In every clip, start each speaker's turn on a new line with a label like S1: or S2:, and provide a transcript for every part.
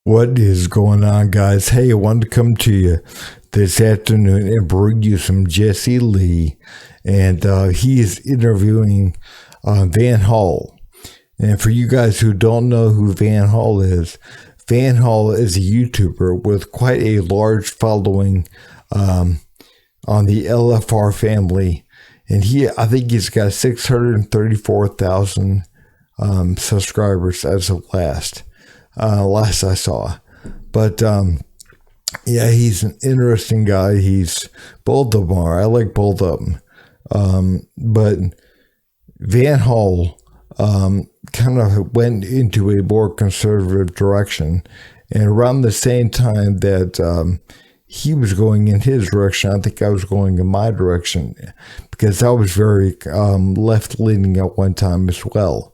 S1: What is going on, guys? Hey, I wanted to come to you this afternoon and bring you some Jesse Lee. And he is interviewing Van Hall. And for you guys who don't know who Van Hall is a YouTuber with quite a large following on the LFR Family. And I think he's got 634,000 subscribers as of last I saw. But yeah, he's an interesting guy. He's both of them are. I like both of them. But Van Hall kind of went into a more conservative direction, and around the same time that he was going in his direction, I think I was going in my direction, because I was very left leaning at one time as well.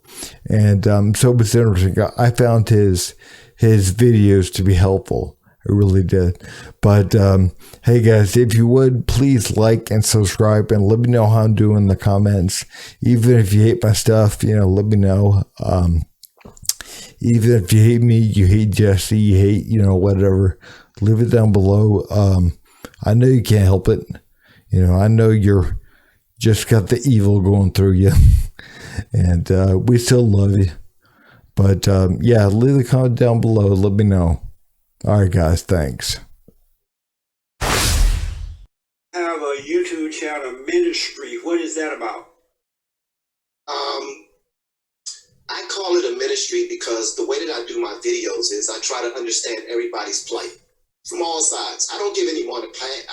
S1: And so it was interesting. I found his videos to be helpful. I really did. But hey guys, if you would, please like and subscribe and let me know how I'm doing in the comments. Even if you hate my stuff, let me know. Even if you hate me, you hate Jesse, you hate, whatever, leave it down below. I know you can't help it. I know you're just got the evil going through you. And we still love you. But yeah, leave a comment down below. Let me know. All right, guys. Thanks.
S2: I have a YouTube channel, ministry. What is that about?
S3: I call it a ministry because the way that I do my videos is I try to understand everybody's plight from all sides. I don't give anyone a pass.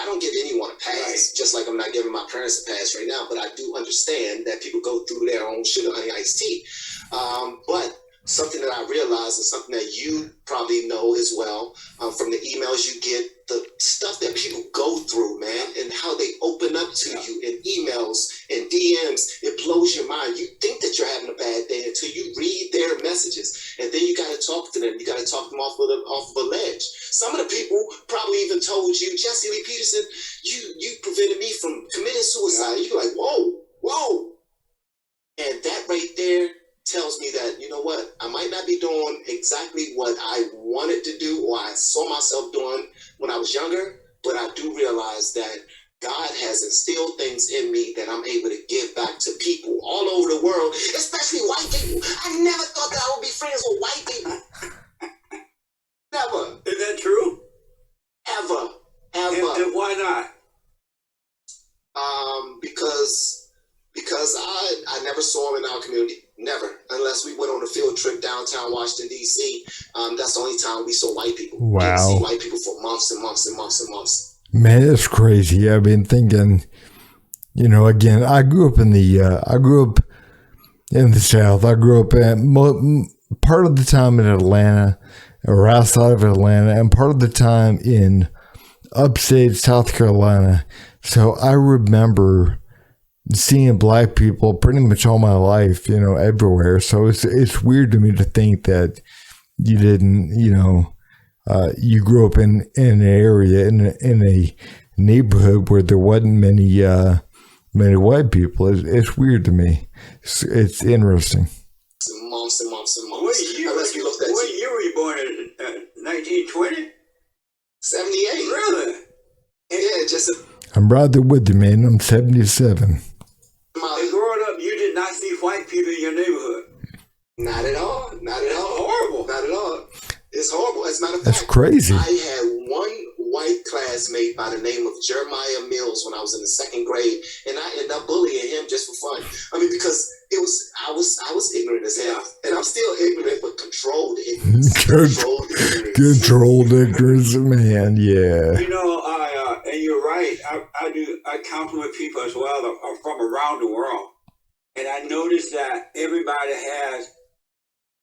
S3: Right. Just like I'm not giving my parents a pass right now. But I do understand that people go through their own sugar, honey, iced tea. But something that I realize, and something that you probably know as well, from the emails you get, the stuff that people go through, man, and how they open up to you in emails and DMs, it blows your mind. You think that you're having a bad day until you read their messages, and then you got to talk to them. You got to talk them off of a ledge. Some of the people probably even told you, Jesse Lee Peterson, you prevented me from committing suicide. You're like, whoa. And that right there tells me that, you know what, I might not be doing exactly what I wanted to do or I saw myself doing when I was younger, but I do realize that God has instilled things in me that I'm able to give back to people all over the world, especially white people. I never thought that I would be friends with white people. Never.
S2: Is that true?
S3: Ever.
S2: And why not?
S3: Because I never saw him in our community. Never. Unless we went on a field trip downtown Washington, D.C. That's the only time we saw white people.
S1: Wow.
S3: Didn't see white people for months and months and months and months.
S1: Man, it's crazy. I've been thinking, again, I grew up in the South. I grew up part of the time in Atlanta or outside of Atlanta, and part of the time in upstate South Carolina. So I remember seeing black people pretty much all my life, everywhere. So it's weird to me to think that you didn't, you grew up in an area, in a neighborhood where there wasn't many white people. It's weird to me. It's interesting.
S3: Months and months and months.
S2: What year were you born in? 1920?
S3: 78.
S2: Really?
S3: Yeah,
S1: I'm right there with you, man. I'm 77.
S2: And growing up, you did not see white people in your neighborhood?
S3: Not at all.
S2: It's horrible.
S3: Not at all. It's horrible. As a matter of
S1: That's
S3: fact,
S1: crazy.
S3: I had one white classmate by the name of Jeremiah Mills when I was in the second grade, and I ended up bullying him just for fun. I mean, because I was ignorant as hell, and I'm still ignorant, but controlled ignorance. Controlled ignorance,
S1: man. Yeah.
S2: And you're right. I compliment people as well from around the world, and I noticed that everybody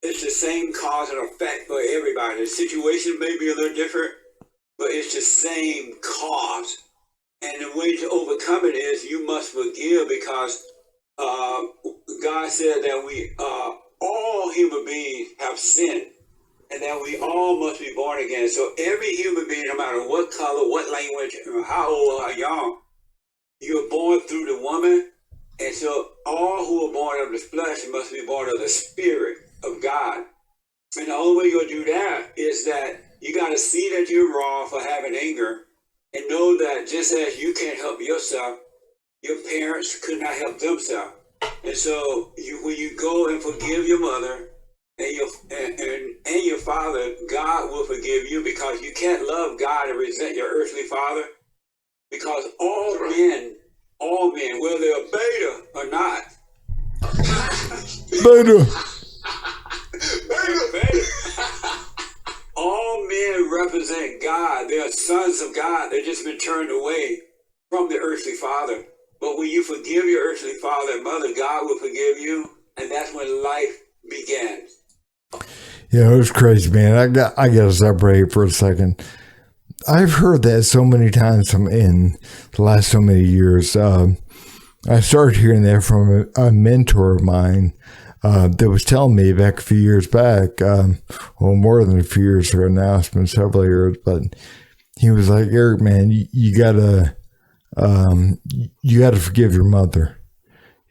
S2: it's the same cause and effect for everybody. The situation may be a little different, but it's the same cause. And the way to overcome it is you must forgive, because God said that we all human beings have sinned, and that we all must be born again. So every human being, no matter what color, what language, how old or how young, you're born through the woman. And so all who are born of the flesh must be born of the Spirit of God. And the only way you're going to do that is that you got to see that you're wrong for having anger and know that just as you can't help yourself, your parents could not help themselves. And so when you go and forgive your mother and your father, God will forgive you, because you can't love God and resent your earthly father, because all men, whether they're beta or not,
S1: Beta.
S2: all men represent God. They are sons of God. They've just been turned away from the earthly father. But when you forgive your earthly father and mother, God will forgive you, and that's when life begins.
S1: Yeah, it was crazy, man. I got to separate for a second. I've heard that so many times in the last so many years. I started hearing that from a mentor of mine that was telling me back a few years back, more than a few years ago now. It's been several years, but he was like, Eric, man, you gotta forgive your mother.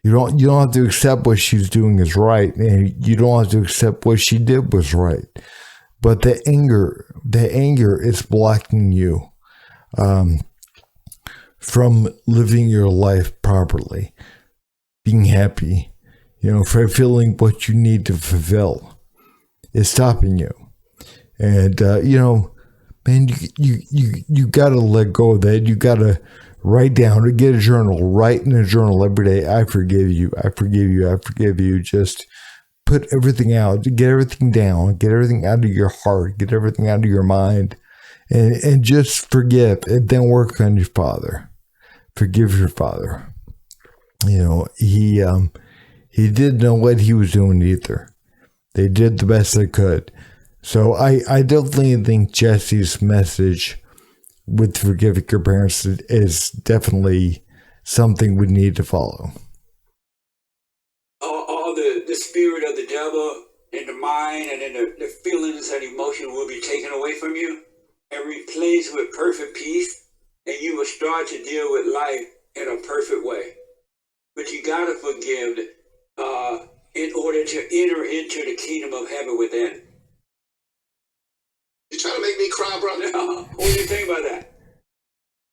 S1: You don't have to accept what she's doing is right, and you don't have to accept what she did was right. But the anger is blocking you from living your life properly, being happy, fulfilling what you need to fulfill. It's stopping you. And man, you gotta let go of that. You gotta write down, or get a journal, write in a journal every day, I forgive you, I forgive you, I forgive you. Just put everything out, get everything down, get everything out of your heart, get everything out of your mind, and just forgive, and then work on your father. Forgive your father. He didn't know what he was doing either. They did the best they could. So I definitely think Jesse's message with forgiving your parents is definitely something we need to follow.
S2: All the spirit of the devil in the mind and in the feelings and emotion will be taken away from you and replaced with perfect peace, and you will start to deal with life in a perfect way. But you got to forgive in order to enter into the kingdom of heaven within.
S3: You're trying to make me cry, brother.
S2: No. What do you think about that?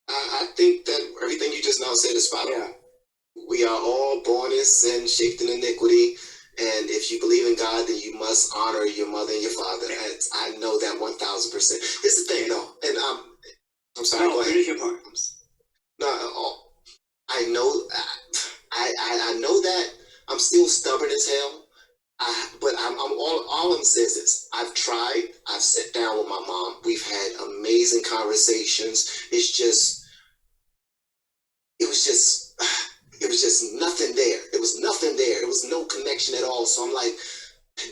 S3: I think that everything you just now said is spot on.
S2: Yeah.
S3: We are all born in sin, shaped in iniquity, and if you believe in God, then you must honor your mother and your father. I know that 1,000%. Here's the thing, though, and I'm sorry.
S2: No,
S3: go ahead.
S2: finish your part.
S3: No, I know. I know that I'm still stubborn as hell. But I'm all I'm saying is this. I've tried. I've sat down with my mom. We've had amazing conversations. It was just nothing there. It was nothing there. It was no connection at all. So I'm like,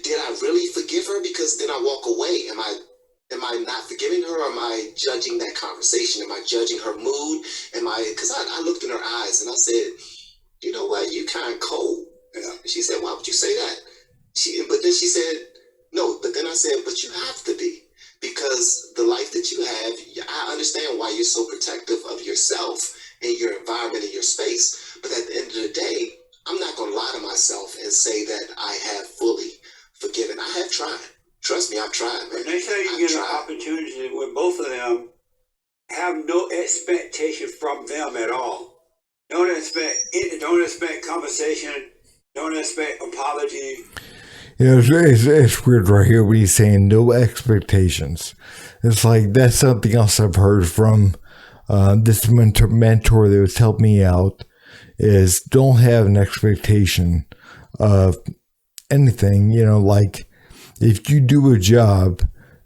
S3: did I really forgive her? Because then I walk away. Am I not forgiving her, or am I judging that conversation? Am I judging her mood? Because I looked in her eyes and I said, you know what, you kind of cold. Yeah. She said, why would you say that? But then she said, no, but then I said, but you have to be, because the life that you have, I understand why you're so protective of yourself and your environment and your space. But at the end of the day, I'm not going to lie to myself and say that I have fully forgiven. I have tried. Trust me, I've tried, man.
S2: Next time you get an opportunity where both of them have no expectation from them at all. Don't expect conversation. Don't expect apology.
S1: It's weird right here when he's saying no expectations. It's like that's something else I've heard from this mentor that was helping me out, is don't have an expectation of anything. Like if you do a job,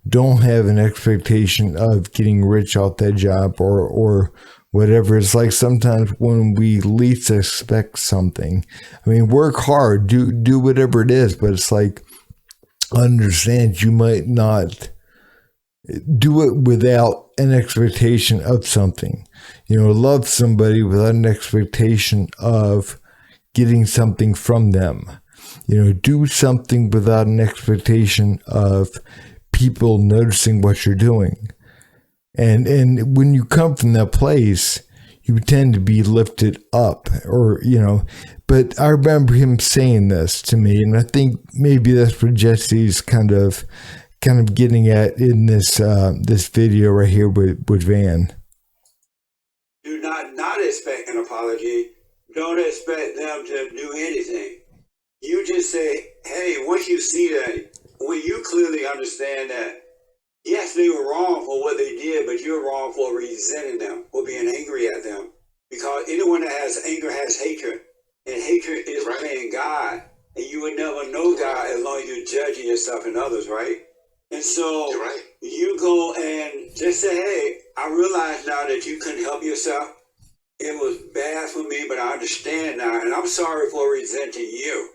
S1: don't have an expectation of getting rich off that job or whatever. It's like sometimes when we least expect something, work hard, do whatever it is, but it's like, understand you might not do it without an expectation of something. Love somebody without an expectation of getting something from them. Do something without an expectation of people noticing what you're doing. And when you come from that place, you tend to be lifted up, or, but I remember him saying this to me, and I think maybe that's what Jesse's kind of getting at in this video right here with Van.
S2: Do not expect an apology. Don't expect them to do anything. You just say, hey, once you see that, when you clearly understand that, yes, they were wrong for what they did, but you're wrong for resenting them, or being angry at them. Because anyone that has anger has hatred. And hatred is playing God. And you would never know God as long as you're judging yourself and others, right? And so you go and just say, hey, I realize now that you couldn't help yourself. It was bad for me, but I understand now. And I'm sorry for resenting you.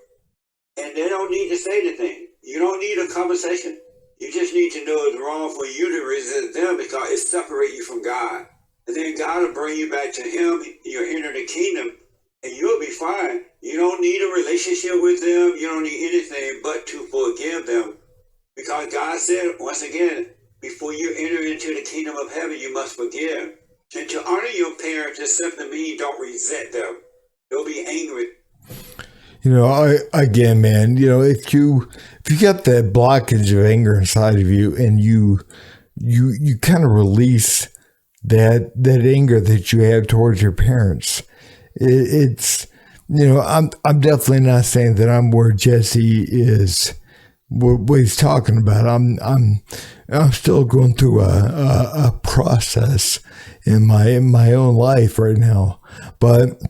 S2: And they don't need to say anything. You don't need a conversation. You just need to know it's wrong for you to resent them, because it separates you from God. And then God will bring you back to Him. You'll enter the kingdom, and you'll be fine. You don't need a relationship with them. You don't need anything but to forgive them. Because God said, once again, before you enter into the kingdom of heaven, you must forgive. And to honor your parents just simply means don't resent them. Don't be angry.
S1: Again, man, if you got that blockage of anger inside of you, and you kind of release that anger that you have towards your parents, it's I'm definitely not saying that I'm where Jesse is, what he's talking about. I'm still going through a process in my own life right now, but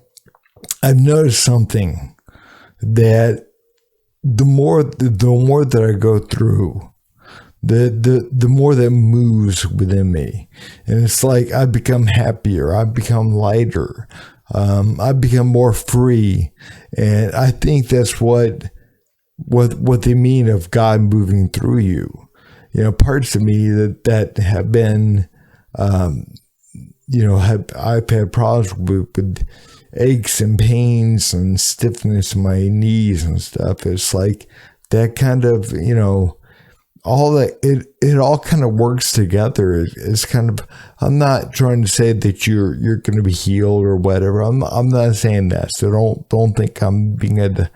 S1: I've noticed something, that the more that I go through, the more that moves within me, and it's like I become happier, I become lighter, I become more free, and I think that's what they mean of God moving through you. Parts of me that have been, I've had problems with aches and pains and stiffness in my knees and stuff. It's like that kind of, all that, it all kind of works together. It's kind of, I'm not trying to say that you're going to be healed or whatever. I'm not saying that. So don't think I'm being a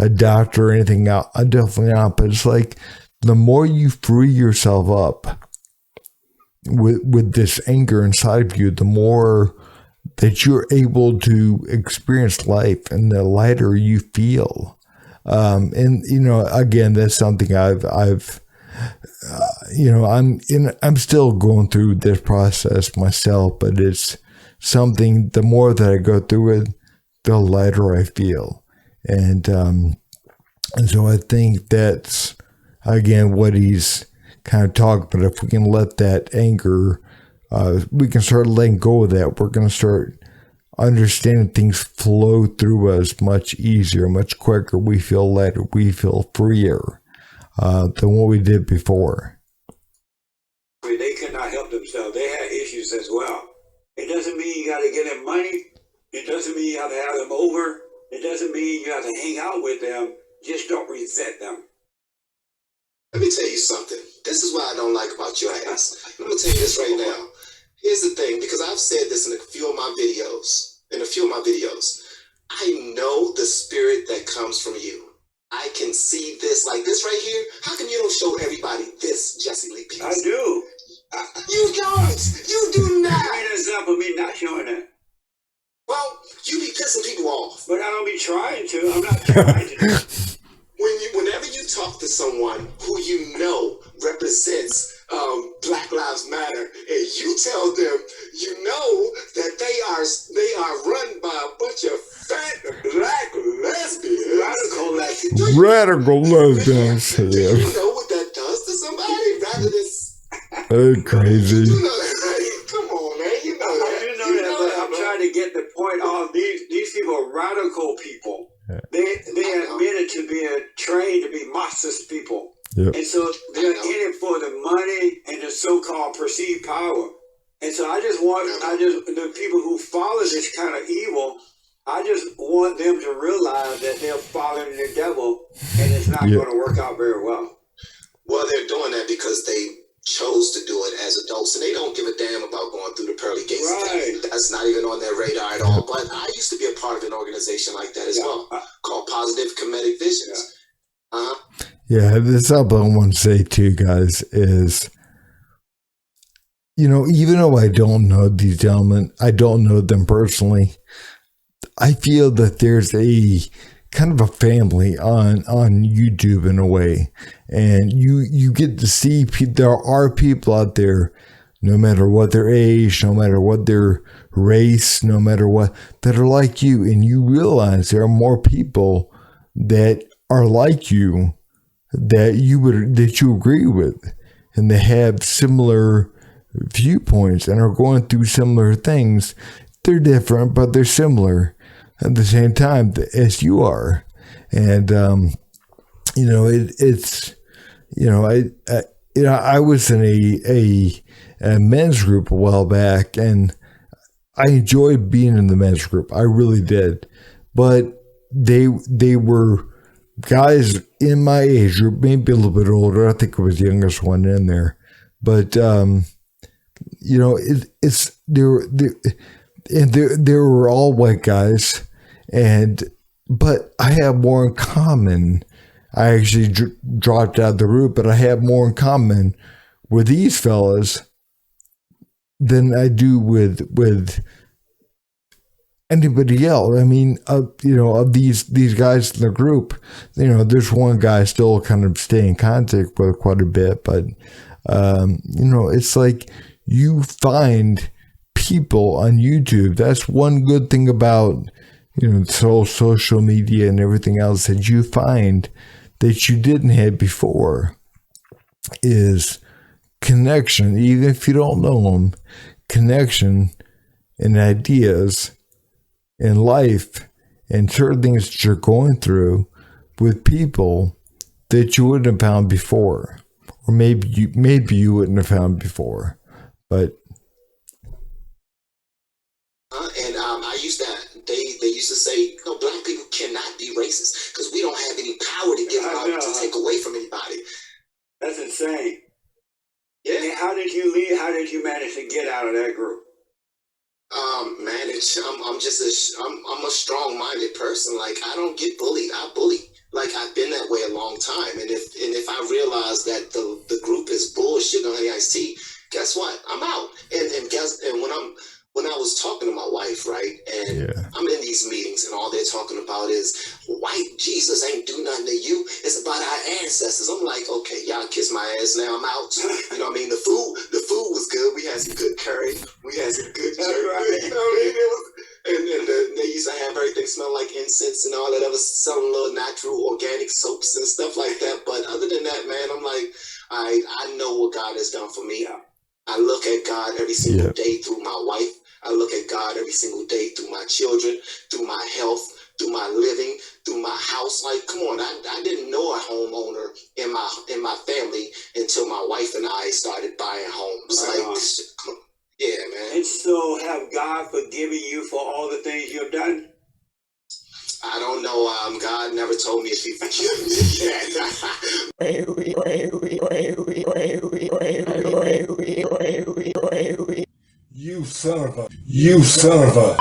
S1: doctor or anything. I'm definitely not. But it's like, the more you free yourself up with this anger inside of you, the more that you're able to experience life, and the lighter you feel. And again, that's something I'm still going through this process myself, but it's something, the more that I go through it, the lighter I feel. And so I think that's, again, what he's kind of talking about. If we can let that anger, we can start letting go of that, we're going to start understanding things flow through us much easier, much quicker. We feel lighter, we feel freer than what we did before.
S2: They could not help themselves. They had issues as well. It doesn't mean you got to get them money. It doesn't mean you have to have them over. It doesn't mean you have to hang out with them. Just don't resent them.
S3: Let me tell you something. This is what I don't like about your ass. I'm going to tell you this right now. Here's the thing, because I've said this in a few of my videos. I know the spirit that comes from you. I can see this, like this right here. How come you don't show everybody this, Jesse Lee Peterson?
S2: I do.
S3: You don't. You do not.
S2: Give me an example of me not showing that.
S3: Well, you be pissing people off.
S2: But I don't be trying to. I'm not trying to.
S3: Whenever you talk to someone who you know represents Black Lives Matter, and you tell them you know that they are run by a bunch of fat black lesbians,
S1: radical lesbians.
S3: Do you know what that does to somebody? Rather than
S1: they're crazy.
S3: You know that, right? Come on, man. You know that.
S2: I do know that, but I'm trying to get the point off. These people are radical people. They admitted to being trained to be Marxist people.
S1: Yep.
S2: And so they're in it for the money and the so-called perceived power. And so I just want the people who follow this kind of evil, I just want them to realize that they're following the devil, and it's not going to work out very well.
S3: Well, they're doing that because they chose to do it as a adults, and they don't give a damn about going through the pearly gates.
S2: Right.
S3: That's not even on their radar at all. But I used to be a part of an organization like that as well, called Positive Comedic Visions.
S1: Yeah, this up I want to say too, guys, is, you know, even though I don't know these gentlemen, I don't know them personally, I feel that there's a kind of a family on YouTube in a way. And you get to see there are people out there, no matter what their age, no matter what their race, no matter what, that are like you. And you realize there are more people that are like you that you agree with, and they have similar viewpoints and are going through similar things. They're different, but they're similar at the same time as you are. And you know, it's, you know, I was in a men's group a while back, and I enjoyed being in the men's group. I really did. But they were guys in my age group, maybe a little bit older. I think I was the youngest one in there. But you know, they were all white guys, but I have more in common. I actually dropped out of the group, but I have more in common with these fellas than I do with anybody else. I mean, you know, of these guys in the group, you know, there's one guy I still kind of stay in contact with quite a bit, but you know, it's like you find people on YouTube. That's one good thing about, you know, social media and everything else, that you find that you didn't have before, is connection. Even if you don't know them, connection and ideas in life and certain things that you're going through with people that you wouldn't have found before, or maybe you wouldn't have found before. But
S3: and I used that they used to say, you know, black people cannot be racist because we don't have any power to give out to take away from anybody.
S2: That's insane.
S3: Yeah.
S2: And how did you leave? How did you manage to get out of that group?
S3: Manage. I'm a strong-minded person. Like, I don't get bullied. I bully. Like, I've been that way a long time. And if I realize that the group is bullshit on AIC, guess what? I'm out. And when I was talking to my wife, right, and I'm in these meetings, and all they're talking about is white Jesus ain't do nothing to you. It's about our ancestors. I'm like, okay, y'all kiss my ass now. I'm out. You know what I mean? The food was good. We had some good curry. We had some good jerky. Right. You know what I mean? And they used to have everything smell like incense and all that other, selling little natural organic soaps and stuff like that. But other than that, man, I'm like, I know what God has done for me. I look at God every single day through my wife. I look at God every single day through my children, through my health, through my living, through my house. Like, come on, I didn't know a homeowner in my family until my wife and I started buying homes. Like, yeah, man.
S2: And so, have God forgiven you for all the things you've done?
S3: I don't know. God never told me if He forgive me yet.
S4: You son of a